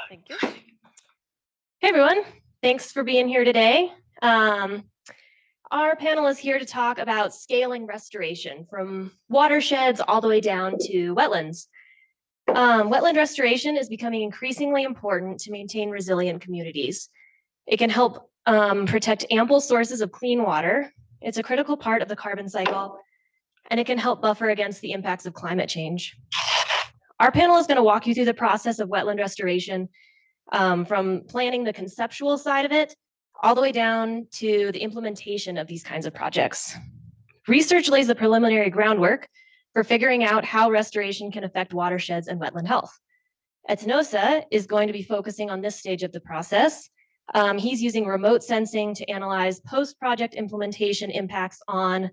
Thank you. Hey, everyone. Thanks for being here today. Our panel is here to talk about scaling restoration from watersheds all the way down to wetlands. Wetland restoration is becoming increasingly important to maintain resilient communities. It can help protect ample sources of clean water. It's a critical part of the carbon cycle, and it can help buffer against the impacts of climate change. Our panel is going to walk you through the process of wetland restoration, from planning the conceptual side of it all the way down to the implementation of these kinds of projects. Research lays the preliminary groundwork for figuring out how restoration can affect watersheds and wetland health. Etinosa is going to be focusing on this stage of the process. He's using remote sensing to analyze post-project implementation impacts on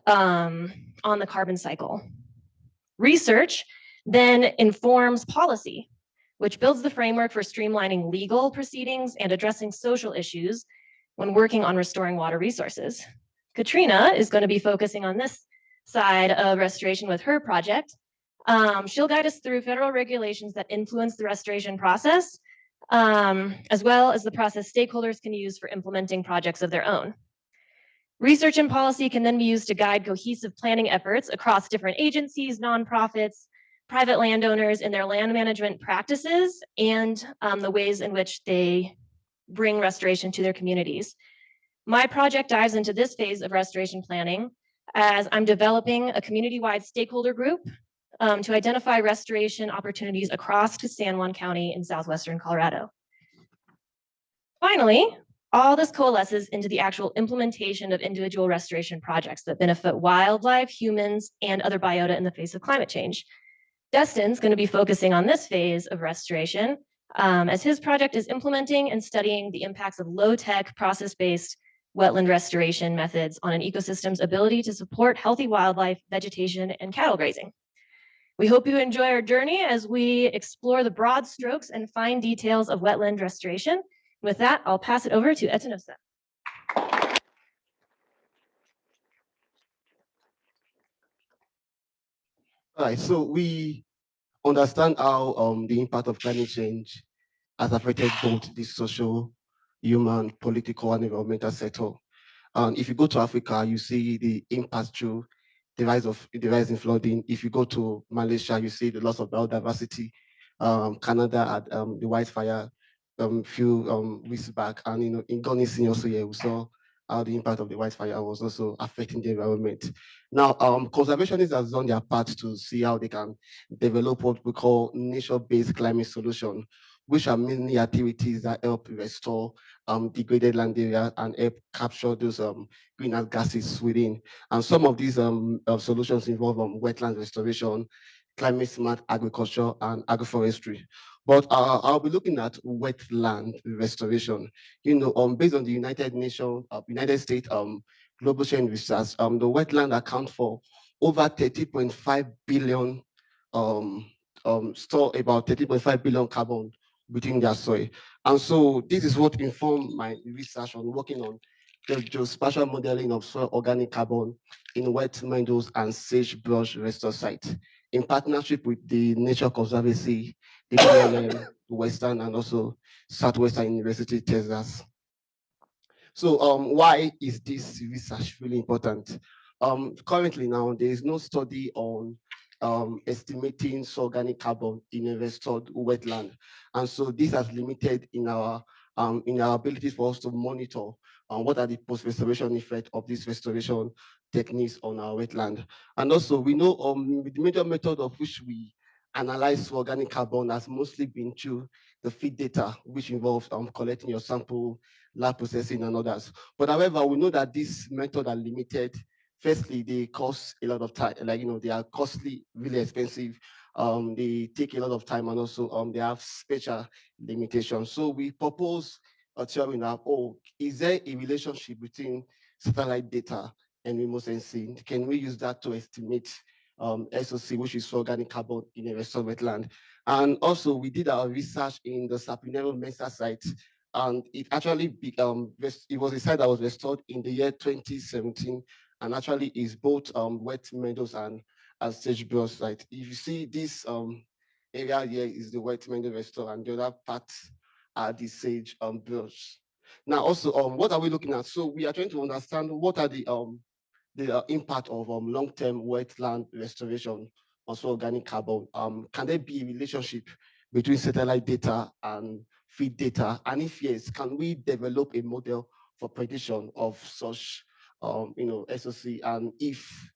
the carbon cycle. Research then informs policy, which builds the framework for streamlining legal proceedings and addressing social issues when working on restoring water resources. Katrina is going to be focusing on this side of restoration with her project. She'll guide us through federal regulations that influence the restoration process, as well as the process stakeholders can use for implementing projects of their own. Research and policy can then be used to guide cohesive planning efforts across different agencies, nonprofits, private landowners in their land management practices, and the ways in which they bring restoration to their communities. My project dives into this phase of restoration planning as I'm developing a community-wide stakeholder group to identify restoration opportunities across to San Juan County in southwestern Colorado. Finally, all this coalesces into the actual implementation of individual restoration projects that benefit wildlife, humans, and other biota in the face of climate change. Destin's going to be focusing on this phase of restoration as his project is implementing and studying the impacts of low-tech, process-based wetland restoration methods on an ecosystem's ability to support healthy wildlife, vegetation, and cattle grazing. We hope you enjoy our journey as we explore the broad strokes and fine details of wetland restoration. With that, I'll pass it over to Etinosa. All right, so we understand how the impact of climate change has affected both the social, human, political, and environmental sector. And if you go to Africa, you see the impact through the rise in flooding. If you go to Malaysia, you see the loss of biodiversity. Canada had the wildfire few weeks back, and in Gunnison also here we saw how the impact of the wildfire was also affecting the environment. Now, conservationists have done their part to see how they can develop what we call nature-based climate solution, which are mainly activities that help restore degraded land area and help capture those greenhouse gases within. And some of these solutions involve wetland restoration, climate smart agriculture, and agroforestry. But I'll be looking at wetland restoration. Based on the United States Global Change Research, the wetland account for over 30.5 billion store about 30.5 billion carbon within their soil. And so this is what informed my research on working on the geospatial modeling of soil organic carbon in wet meadows and sagebrush restore sites in partnership with the Nature Conservancy, the BLM, Western and also Southwestern University, Texas. So why is this research really important? Currently now, there is no study on estimating organic carbon in a restored wetland. And so this has limited in our ability for us to monitor what are the post-restoration effects of this restoration techniques on our wetland. And also we know the major method of which we analyze organic carbon has mostly been through the feed data, which involves collecting your sample, lab processing and others. But however, we know that this method are limited. Firstly, they cost a lot of time, they are costly, really expensive. They take a lot of time and also they have special limitations. So we propose a theory now, is there a relationship between satellite data and remote sensing? Can we use that to estimate SOC, which is organic carbon in a restored wetland? And also we did our research in the Sapinero Mesa site, and it actually it was a site that was restored in the year 2017, and actually is both wet meadows and sagebrush site. If you see this area here is the White Mango restaurant. The other part are the sage brush. Now, also, what are we looking at? So we are trying to understand what are the impact of long-term wetland restoration on soil organic carbon. Can there be a relationship between satellite data and feed data? And if yes, can we develop a model for prediction of such SOC? And if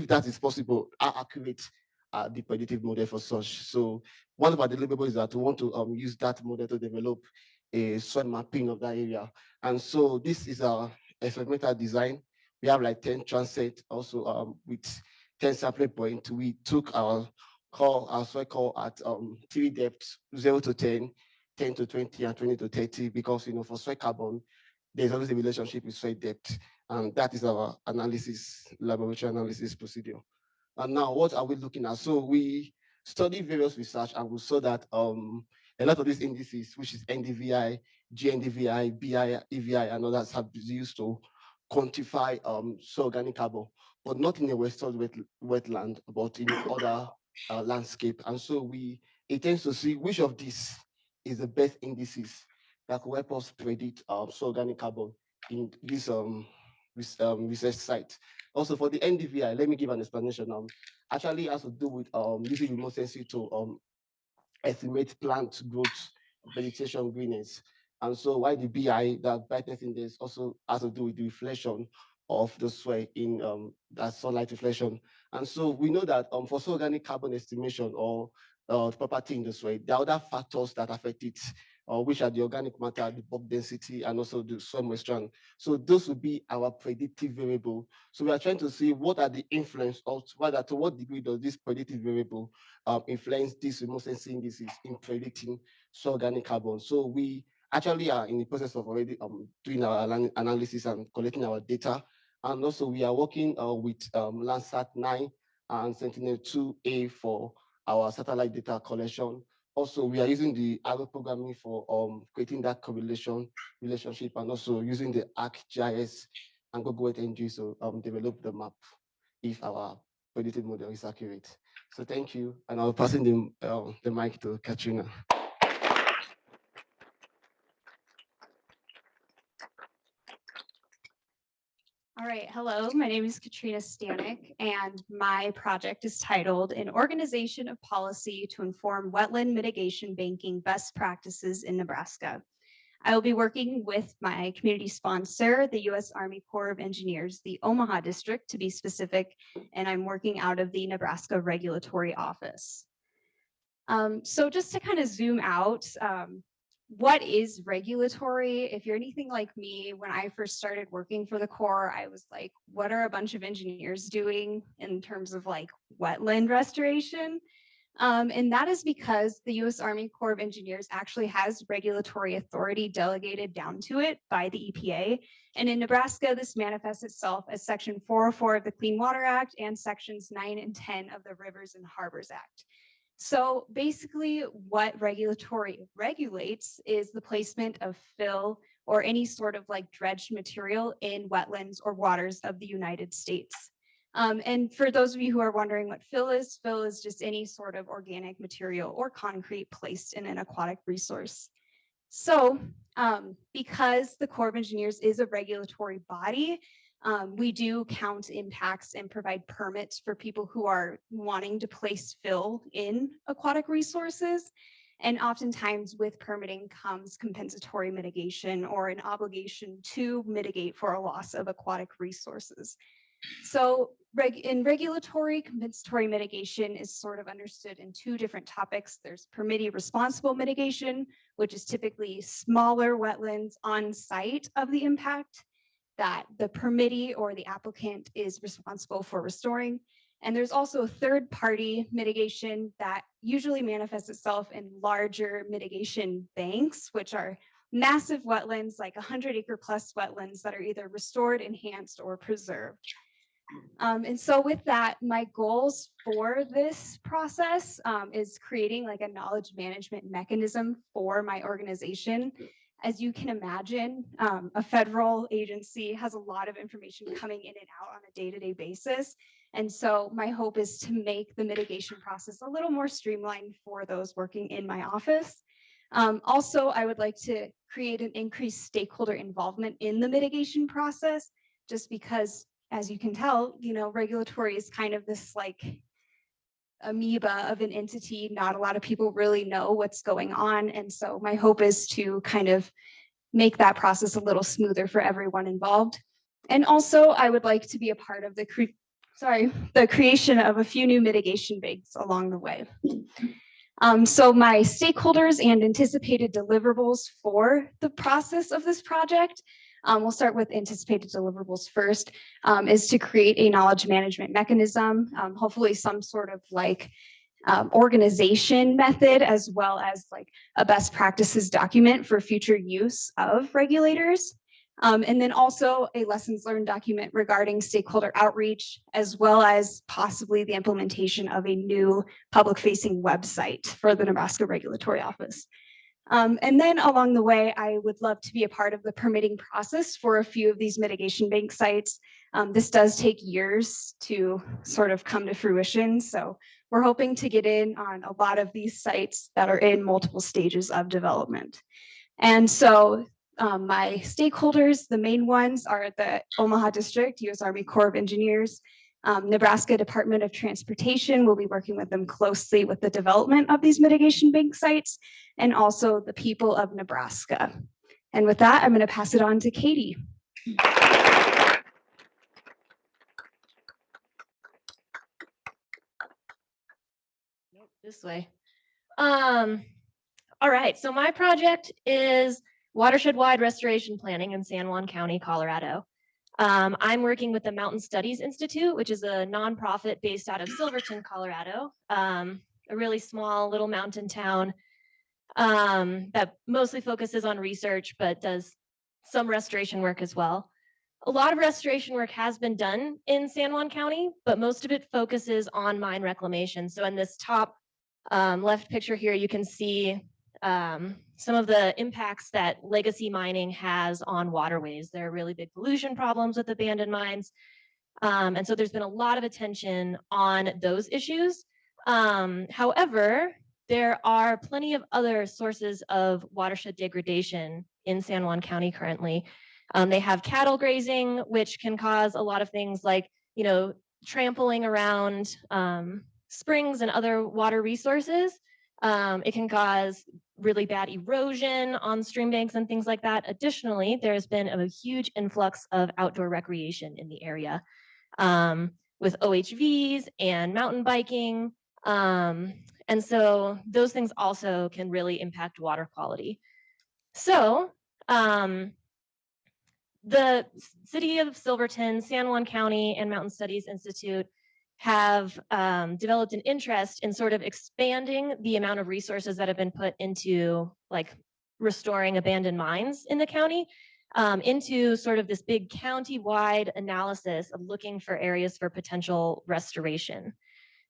that is possible, how accurate are the predictive model for such? So one of our deliverables is that we want to use that model to develop a soil mapping of that area. And so this is our experimental design. We have like 10 transect also with 10 sampling points. We took our soil core at 3 depths, 0 to 10, 10 to 20, and 20 to 30, because for soil carbon, there's always a relationship with soil depth. And that is our laboratory analysis procedure. And now what are we looking at? So we studied various research and we saw that a lot of these indices, which is NDVI, GNDVI, BI, EVI, and others have been used to quantify soil organic carbon, but not in a restored wetland, but in other landscape. And so we intend to see which of these is the best indices that could help us predict soil organic carbon in this research site. Also for the NDVI, let me give an explanation. Actually has to do with using remote sensing to estimate plant growth, vegetation, greenness. And so why the BI, that brightness index, also has to do with the reflection of the soil in that sunlight reflection. And so we know that for soil organic carbon estimation or property in the soil, there are other factors that affect it, which are the organic matter, the bulk density, and also the soil moisture. So those would be our predictive variable. So we are trying to see what are the influence of, rather to what degree does this predictive variable influence these remote sensing indices in predicting soil organic carbon. So we actually are in the process of already doing our analysis and collecting our data. And also we are working with Landsat 9 and Sentinel-2A for our satellite data collection. Also, we are using the arrow programming for creating that correlation relationship, and also using the ArcGIS and Google Earth NG to develop the map if our predictive model is accurate. So thank you, and I'll pass in the mic to Katrina. All right, hello, my name is Katrina Stanek, and my project is titled An Organization of Policy to Inform Wetland Mitigation Banking Best Practices in Nebraska. I will be working with my community sponsor, the U.S. Army Corps of Engineers, the Omaha District to be specific, and I'm working out of the Nebraska Regulatory Office. So just to kind of zoom out, what is regulatory? If you're anything like me, when I first started working for the Corps, I was like, what are a bunch of engineers doing in terms of like wetland restoration? And that is because the U.S. Army Corps of Engineers actually has regulatory authority delegated down to it by the EPA. And in Nebraska, this manifests itself as Section 404 of the Clean Water Act and Sections 9 and 10 of the Rivers and Harbors Act. So basically what regulatory regulates is the placement of fill or any sort of like dredged material in wetlands or waters of the United States. And for those of you who are wondering what fill is just any sort of organic material or concrete placed in an aquatic resource. So because the Corps of Engineers is a regulatory body, we do count impacts and provide permits for people who are wanting to place fill in aquatic resources. And oftentimes with permitting comes compensatory mitigation or an obligation to mitigate for a loss of aquatic resources. So in regulatory, compensatory mitigation is sort of understood in two different topics. There's permittee responsible mitigation, which is typically smaller wetlands on site of the impact that the permittee or the applicant is responsible for restoring. And there's also a third-party mitigation that usually manifests itself in larger mitigation banks, which are massive wetlands, like 100-acre plus wetlands that are either restored, enhanced, or preserved. And so with that, my goals for this process is creating like a knowledge management mechanism for my organization. As you can imagine, a federal agency has a lot of information coming in and out on a day-to-day basis. And so my hope is to make the mitigation process a little more streamlined for those working in my office. Also, I would like to create an increased stakeholder involvement in the mitigation process, just because, as you can tell, regulatory is kind of this like amoeba of an entity. Not a lot of people really know what's going on. And so my hope is to kind of make that process a little smoother for everyone involved. And also, I would like to be a part of the creation of a few new mitigation banks along the way. So my stakeholders and anticipated deliverables for the process of this project, we'll start with anticipated deliverables first, is to create a knowledge management mechanism, hopefully some sort of like organization method, as well as like a best practices document for future use of regulators. And then also a lessons learned document regarding stakeholder outreach, as well as possibly the implementation of a new public facing website for the Nebraska Regulatory Office. And then along the way, I would love to be a part of the permitting process for a few of these mitigation bank sites. This does take years to sort of come to fruition. So we're hoping to get in on a lot of these sites that are in multiple stages of development. And so my stakeholders, the main ones are the Omaha District, U.S. Army Corps of Engineers, Nebraska Department of Transportation will be working with them closely with the development of these mitigation bank sites, and also the people of Nebraska. And with that, I'm going to pass it on to Katie. Nope, this way. All right, so my project is watershed-wide restoration planning in San Juan County, Colorado. I'm working with the Mountain Studies Institute, which is a nonprofit based out of Silverton, Colorado, a really small little mountain town that mostly focuses on research, but does some restoration work as well. A lot of restoration work has been done in San Juan County, but most of it focuses on mine reclamation. So in this top left picture here, you can see some of the impacts that legacy mining has on waterways. There are really big pollution problems with abandoned mines. And so there's been a lot of attention on those issues. However, there are plenty of other sources of watershed degradation in San Juan County currently. They have cattle grazing, which can cause a lot of things like, trampling around springs and other water resources. It can cause really bad erosion on stream banks and things like that. Additionally, there's been a huge influx of outdoor recreation in the area with OHVs and mountain biking. And so those things also can really impact water quality. So the City of Silverton, San Juan County, and Mountain Studies Institute have developed an interest in sort of expanding the amount of resources that have been put into like restoring abandoned mines in the county into sort of this big county-wide analysis of looking for areas for potential restoration.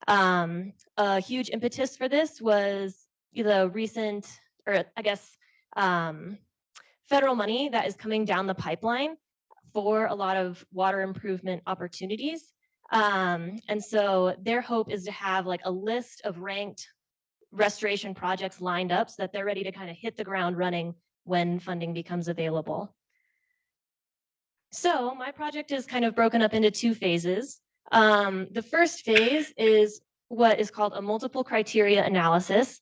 A huge impetus for this was the recent, or I guess, federal money that is coming down the pipeline for a lot of water improvement opportunities. And so their hope is to have like a list of ranked restoration projects lined up so that they're ready to kind of hit the ground running when funding becomes available. So my project is kind of broken up into two phases. The first phase is what is called a multiple criteria analysis.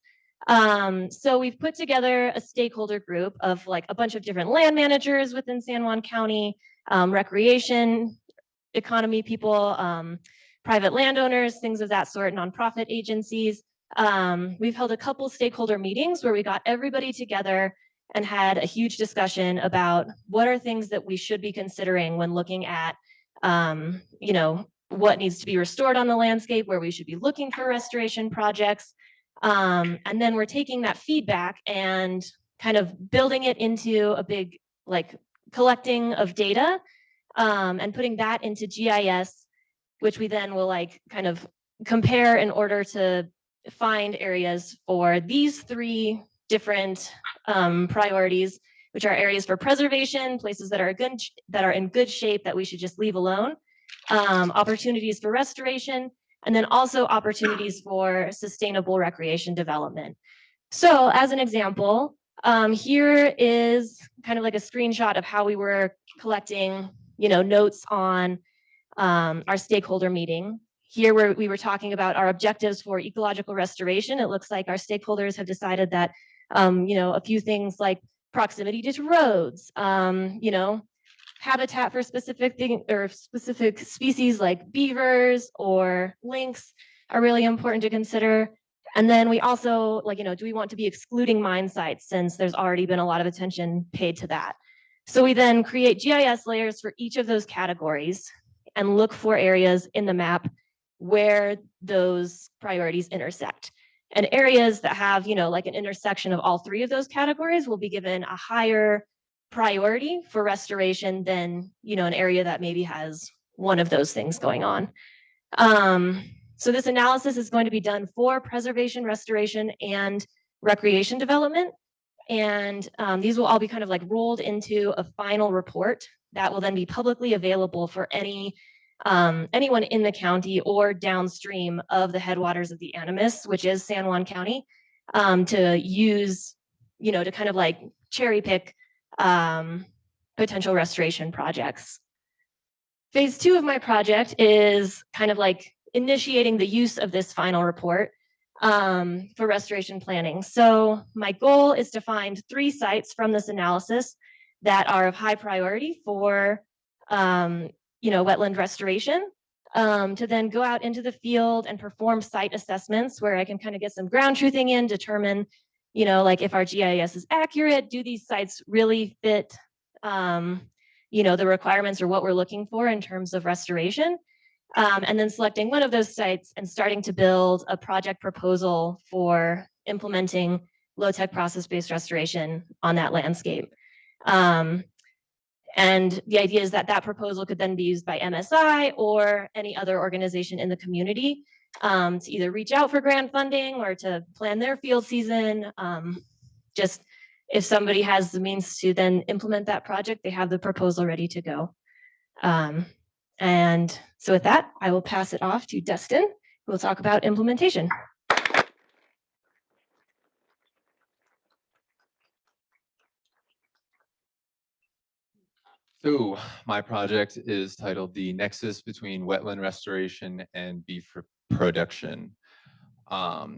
So we've put together a stakeholder group of like a bunch of different land managers within San Juan County, recreation, economy people, private landowners, things of that sort, nonprofit agencies. We've held a couple stakeholder meetings where we got everybody together and had a huge discussion about what are things that we should be considering when looking at, what needs to be restored on the landscape, where we should be looking for restoration projects. And then we're taking that feedback and kind of building it into a big, like, collecting of data and putting that into GIS, which we then will like kind of compare in order to find areas for these three different priorities, which are areas for preservation, places that are in good shape that we should just leave alone, opportunities for restoration, and then also opportunities for sustainable recreation development. So as an example, here is kind of like a screenshot of how we were collecting, notes on our stakeholder meeting. Here we were talking about our objectives for ecological restoration. It looks like our stakeholders have decided that, a few things like proximity to roads, habitat for specific species like beavers or lynx are really important to consider. And then we also, do we want to be excluding mine sites, since there's already been a lot of attention paid to that. So we then create GIS layers for each of those categories and look for areas in the map where those priorities intersect. And areas that have, like an intersection of all three of those categories will be given a higher priority for restoration than, an area that maybe has one of those things going on. So this analysis is going to be done for preservation, restoration, and recreation development. And these will all be kind of like rolled into a final report that will then be publicly available for anyone in the county or downstream of the headwaters of the Animas, which is San Juan County, to use, to kind of like cherry pick potential restoration projects. Phase 2 of my project is kind of like initiating the use of this final report for restoration planning. So my goal is to find 3 sites from this analysis that are of high priority for wetland restoration, to then go out into the field and perform site assessments where I can kind of get some ground truthing in, determine, like if our GIS is accurate, do these sites really fit, the requirements or what we're looking for in terms of restoration. And then selecting one of those sites and starting to build a project proposal for implementing low-tech process-based restoration on that landscape. And the idea is that that proposal could then be used by MSI or any other organization in the community to either reach out for grant funding or to plan their field season. Just if somebody has the means to then implement that project, they have the proposal ready to go. And so with that, I will pass it off to Dustin, who will talk about implementation. So my project is titled The Nexus Between Wetland Restoration and Beef Production. My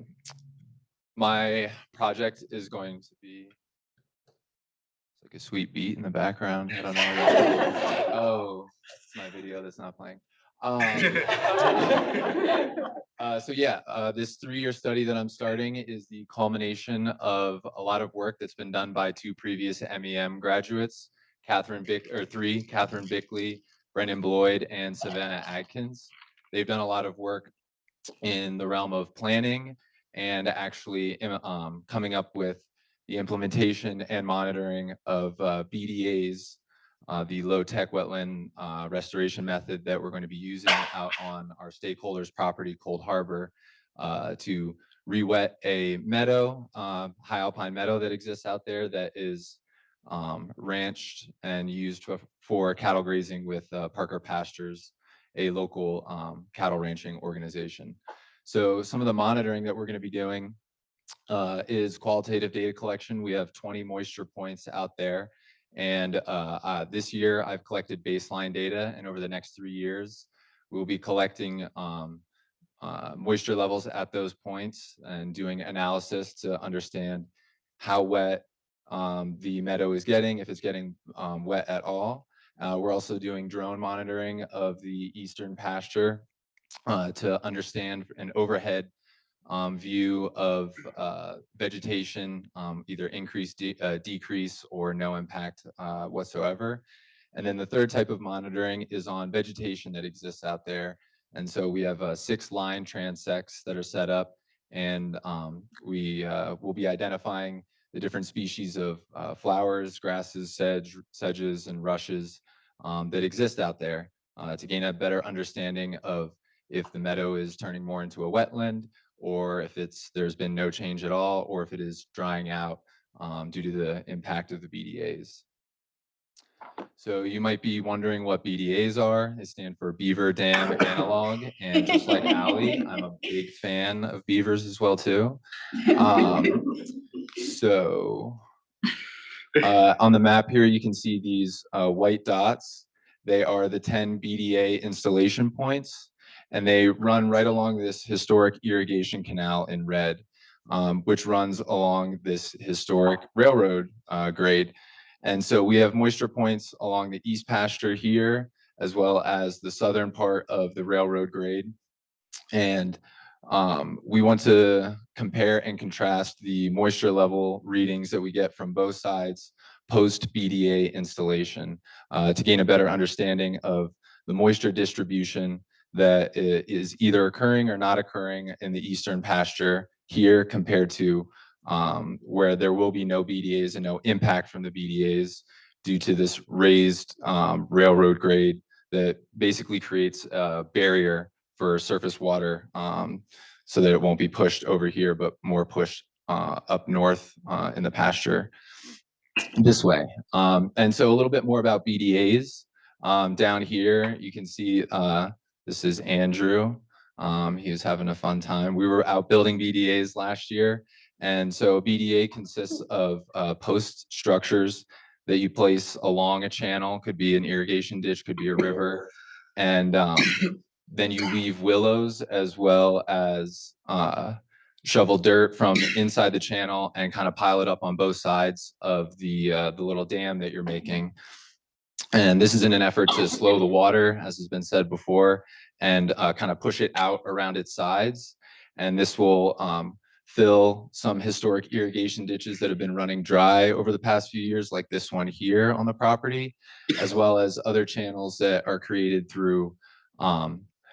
project is going to be like a sweet beat in the background. I don't know. Oh, it's my video that's not playing. So yeah, this 3-year study that I'm starting is the culmination of a lot of work that's been done by 2 previous MEM graduates, Catherine Bickley, Brendan Bloyd, and Savannah Adkins. They've done a lot of work in the realm of planning and actually coming up with the implementation and monitoring of BDAs, the low-tech wetland restoration method that we're going to be using out on our stakeholders' property, Cold Harbor, to re-wet a meadow, high alpine meadow that exists out there that is ranched and used for cattle grazing with Parker Pastures, a local cattle ranching organization. So some of the monitoring that we're going to be doing is qualitative data collection. We have 20 moisture points out there. And this year I've collected baseline data, and over the next 3 years, we'll be collecting moisture levels at those points and doing analysis to understand how wet the meadow is getting, if it's getting wet at all. We're also doing drone monitoring of the eastern pasture to understand an overhead view of vegetation, either increase, decrease, or no impact whatsoever. And then the third type of monitoring is on vegetation that exists out there. And so we have 6 line transects that are set up, and we will be identifying the different species of flowers, grasses, sedges, and rushes that exist out there to gain a better understanding of if the meadow is turning more into a wetland, or if there's been no change at all, or if it is drying out due to the impact of the BDAs. So you might be wondering what BDAs are. They stand for Beaver Dam Analog. And just like Allie, I'm a big fan of beavers as well too. So on the map here, you can see these white dots. They are the 10 BDA installation points, and they run right along this historic irrigation canal in red, which runs along this historic railroad grade. And so we have moisture points along the east pasture here, as well as the southern part of the railroad grade. And we want to compare and contrast the moisture level readings that we get from both sides post BDA installation to gain a better understanding of the moisture distribution that is either occurring or not occurring in the eastern pasture here compared to where there will be no BDAs and no impact from the BDAs due to this raised railroad grade that basically creates a barrier for surface water so that it won't be pushed over here, but more pushed up north in the pasture this way. And so a little bit more about BDAs. Down here, you can see this is Andrew. He was having a fun time. We were out building BDAs last year. And so a BDA consists of post structures that you place along a channel, could be an irrigation ditch, could be a river. And then you leave willows as well as shovel dirt from inside the channel and kind of pile it up on both sides of the little dam that you're making. And this is in an effort to slow the water, as has been said before, and kind of push it out around its sides. And this will fill some historic irrigation ditches that have been running dry over the past few years, like this one here on the property, as well as other channels that are created through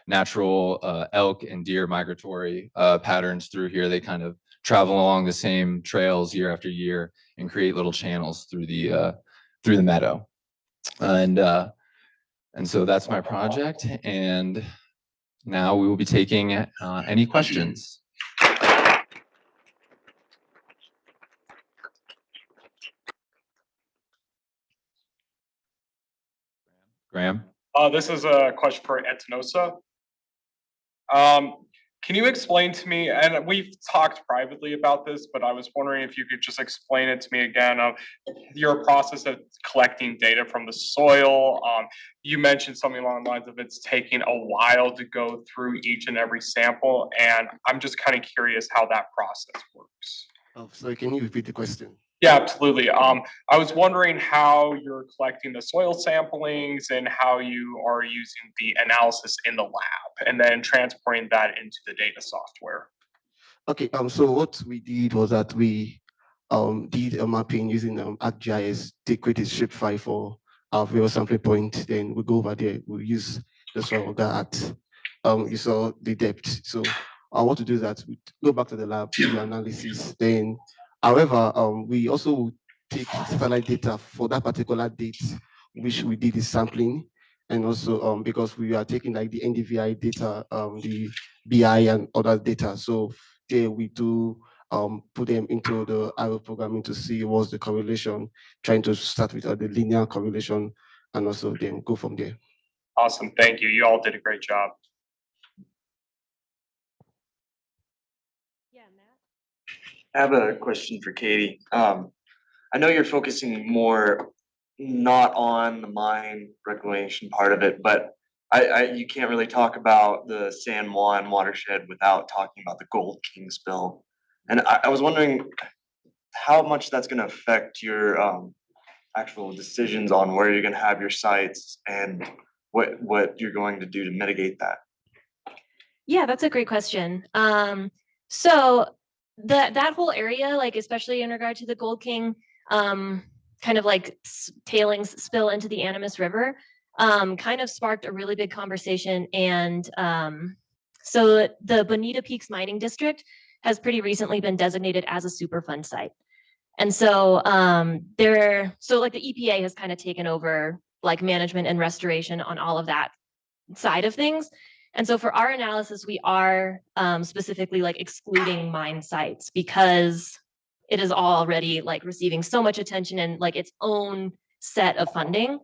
natural elk and deer migratory patterns through here. They kind of travel along the same trails year after year and create little channels through the meadow. And so that's my project. And now we will be taking any questions. Graham? This is a question for Etinosa. Can you explain to me, and we've talked privately about this, but I was wondering if you could just explain it to me again of your process of collecting data from the soil. You mentioned something along the lines of it's taking a while to go through each and every sample, and I'm just kind of curious how that process works. Oh, sorry, can you repeat the question? Yeah, absolutely. I was wondering how you're collecting the soil samplings and how you are using the analysis in the lab and then transporting that into the data software. Okay, so what we did was that we did a mapping using ArcGIS, they created shapefile for our various sampling point. Then we go over there, we use the soil organ at you saw the depth. So what to do is that we go back to the lab, do the analysis, then however, we also take satellite data for that particular date, which we did the sampling, and also because we are taking like the NDVI data, the BI and other data. So there we do put them into the arrow programming to see what's the correlation, trying to start with the linear correlation, and also then go from there. Awesome, thank you. You all did a great job. I have a question for Katie. I know you're focusing more not on the mine reclamation part of it, but you can't really talk about the San Juan watershed without talking about the Gold King spill. And I was wondering how much that's going to affect your actual decisions on where you're going to have your sites and what you're going to do to mitigate that. Yeah, that's a great question. So that whole area, like especially in regard to the Gold King, kind of like tailings spill into the Animas River, kind of sparked a really big conversation. And so the Bonita Peaks Mining District has pretty recently been designated as a Superfund site. And so like the EPA has kind of taken over like management and restoration on all of that side of things. And so for our analysis, we are specifically like excluding mine sites because it is already like receiving so much attention and like its own set of funding.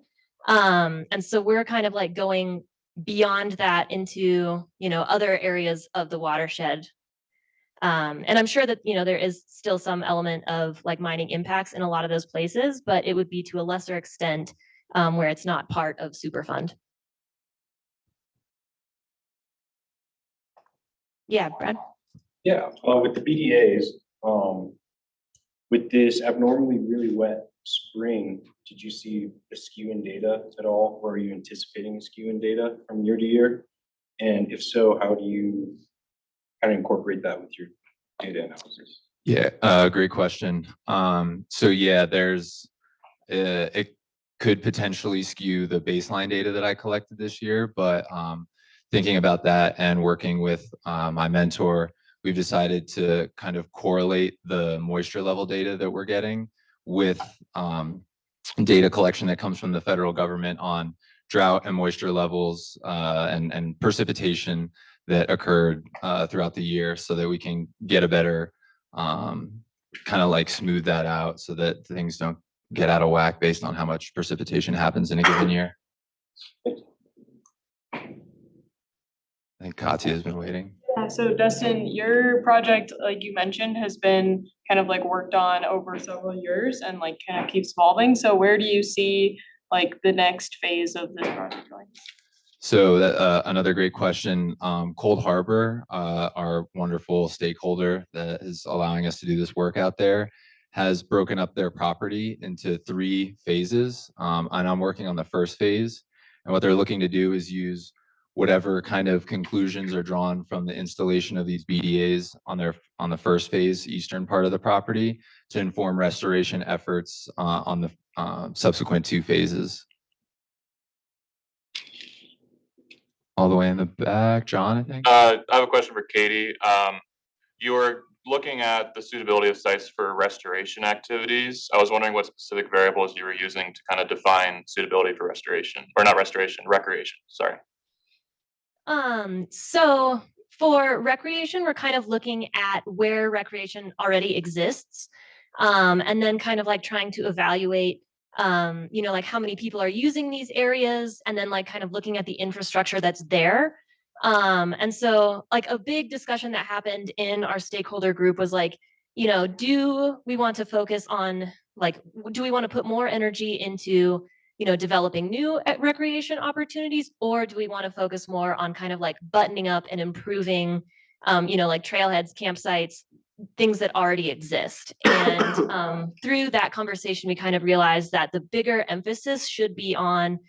And so we're kind of like going beyond that into, other areas of the watershed. And I'm sure that, there is still some element of like mining impacts in a lot of those places, but it would be to a lesser extent where it's not part of Superfund. Yeah, Brad. Yeah, with the BDAs, with this abnormally really wet spring, did you see a skew in data at all? Or are you anticipating a skew in data from year to year? And if so, how do you kind of incorporate that with your data analysis? Yeah, great question. So yeah, it could potentially skew the baseline data that I collected this year, but thinking about that and working with my mentor, we've decided to kind of correlate the moisture level data that we're getting with data collection that comes from the federal government on drought and moisture levels and precipitation that occurred throughout the year, so that we can get a better kind of like smooth that out so that things don't get out of whack based on how much precipitation happens in a given year. I think Katya has been waiting. Yeah, so Dustin, your project, like you mentioned, has been kind of like worked on over several years and like kind of keeps evolving. So where do you see like the next phase of this project going? So another great question. Cold Harbor, our wonderful stakeholder that is allowing us to do this work out there, has broken up their property into 3 phases. And I'm working on the first phase. And what they're looking to do is use whatever kind of conclusions are drawn from the installation of these BDAs on the first phase, eastern part of the property, to inform restoration efforts on the subsequent 2 phases. All the way in the back, John, I think. I have a question for Katie. You were looking at the suitability of sites for restoration activities. I was wondering what specific variables you were using to kind of define suitability for restoration, or not restoration, recreation, sorry. So for recreation, we're kind of looking at where recreation already exists, and then kind of like trying to evaluate like how many people are using these areas, and then like kind of looking at the infrastructure that's there. And so like a big discussion that happened in our stakeholder group was like, do we want to focus on like, do we want to put more energy into, developing new recreation opportunities, or do we want to focus more on kind of like buttoning up and improving, like trailheads, campsites, things that already exist. And through that conversation, we kind of realized that the bigger emphasis should be on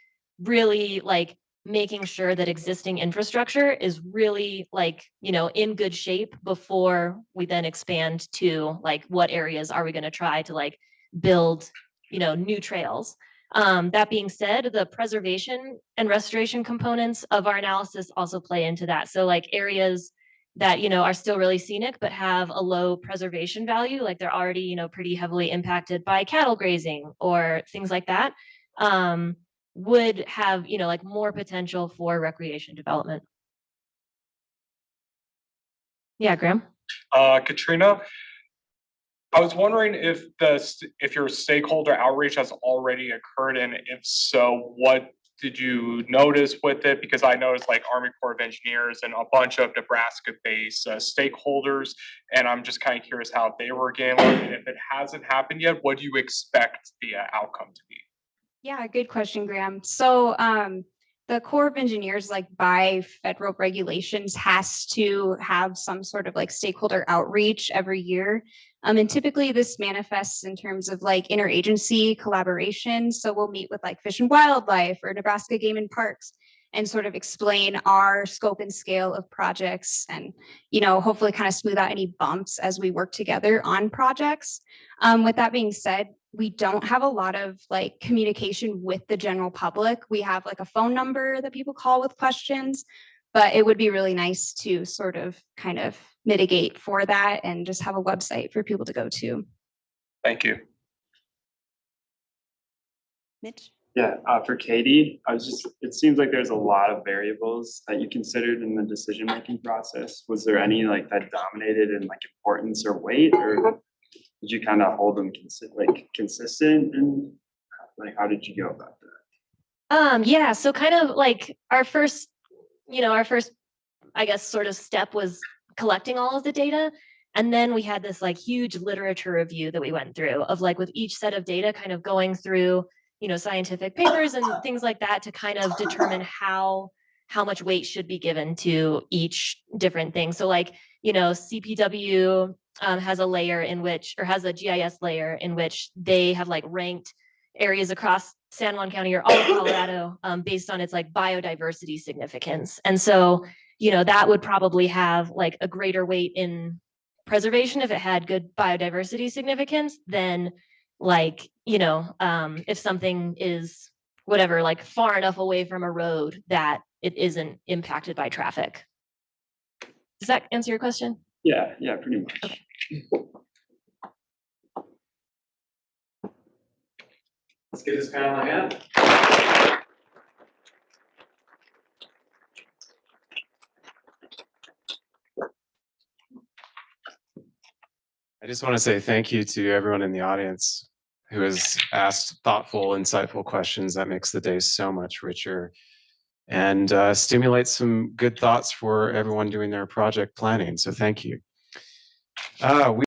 really like making sure that existing infrastructure is really like, in good shape before we then expand to like what areas are we going to try to like build, new trails. That being said, the preservation and restoration components of our analysis also play into that. So like areas that, are still really scenic, but have a low preservation value, like they're already, pretty heavily impacted by cattle grazing or things like that, would have, like more potential for recreation development. Yeah, Graham. Katrina, I was wondering if your stakeholder outreach has already occurred, and if so, what did you notice with it? Because I noticed like Army Corps of Engineers and a bunch of Nebraska-based stakeholders, and I'm just kind of curious how they were getting along. And if it hasn't happened yet, what do you expect the outcome to be? Yeah, good question, Graham. So the Corps of Engineers, like by federal regulations, has to have some sort of like stakeholder outreach every year. And typically this manifests in terms of like interagency collaboration. So we'll meet with like Fish and Wildlife or Nebraska Game and Parks and sort of explain our scope and scale of projects and, hopefully kind of smooth out any bumps as we work together on projects. With that being said, we don't have a lot of like communication with the general public. We have like a phone number that people call with questions, but it would be really nice to sort of kind of mitigate for that and just have a website for people to go to. Thank you. Mitch? Yeah, for Katie, it seems like there's a lot of variables that you considered in the decision-making process. Was there any like that dominated in like importance or weight, or did you kind of hold them consistent? And like, how did you go about that? Yeah, so kind of like our first, I guess, sort of step was collecting all of the data. And then we had this like huge literature review that we went through of like with each set of data kind of going through, scientific papers and things like that to kind of determine how much weight should be given to each different thing. So like, CPW has a layer in which, or has a GIS layer in which they have like ranked areas across San Juan County or all of Colorado based on its like biodiversity significance. And so, that would probably have like a greater weight in preservation if it had good biodiversity significance than like, if something is whatever, like far enough away from a road that it isn't impacted by traffic. Does that answer your question? Yeah, pretty much. Okay. Let's give this panel a hand. I just want to say thank you to everyone in the audience who has asked thoughtful, insightful questions. That makes the day so much richer and stimulates some good thoughts for everyone doing their project planning. So thank you.